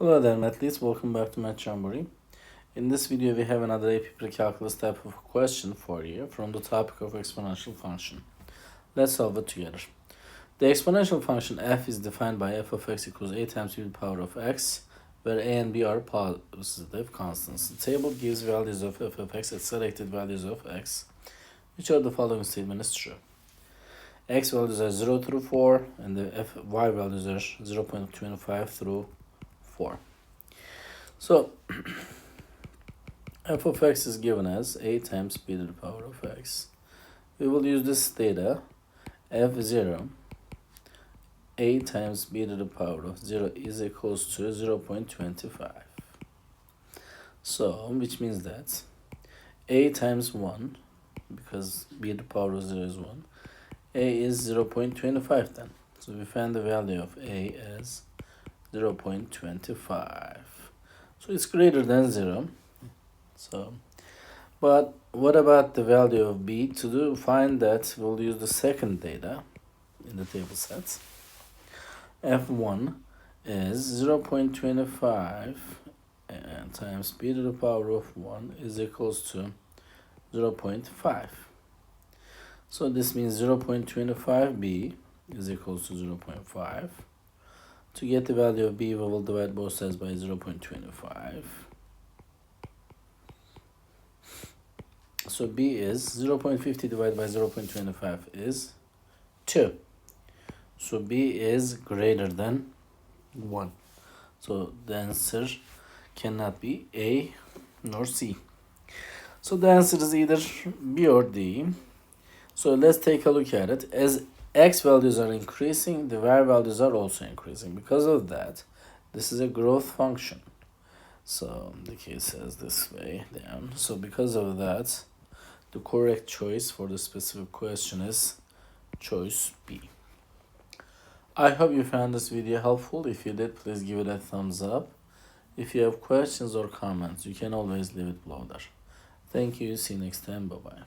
Hello there, athletes. Welcome back to Math Jamboree. In this video, we have another AP Precalculus type of question for you from the topic of exponential function. Let's solve it together. The exponential function f is defined by f of x equals a times e to the power of x, where a and b are positive constants. The table gives values of f of x at selected values of x, which are the following statement is true. X values are 0 through 4, and the y values are 0.25 through 4. So f of x is given as a times b to the power of x. We will use this data f0 a times b to the power of 0 is equals to 0.25. So which means that a times 1, because b to the power of 0 is 1, a is 0.25 then. So we find the value of a as 0.25. So it's greater than 0. So, but what about the value of b? To find that, we'll use the second data in the table set. f1 is 0.25 times b to the power of 1 is equals to 0.5. So this means 0.25b is equals to 0.5. To get the value of b, we will divide both sides by 0.25. So b is 0.50 divided by 0.25 is 2. So b is greater than 1. So the answer cannot be A nor C. So the answer is either B or D. So let's take a look at it. As x values are increasing, the y values are also increasing. Because of that, this is a growth function. So the case says this way down. So because of that, the correct choice for the specific question is choice B. I hope you found this video helpful. If you did, please give it a thumbs up. If you have questions or comments, you can always leave it below there. Thank you. See you next time. Bye-bye.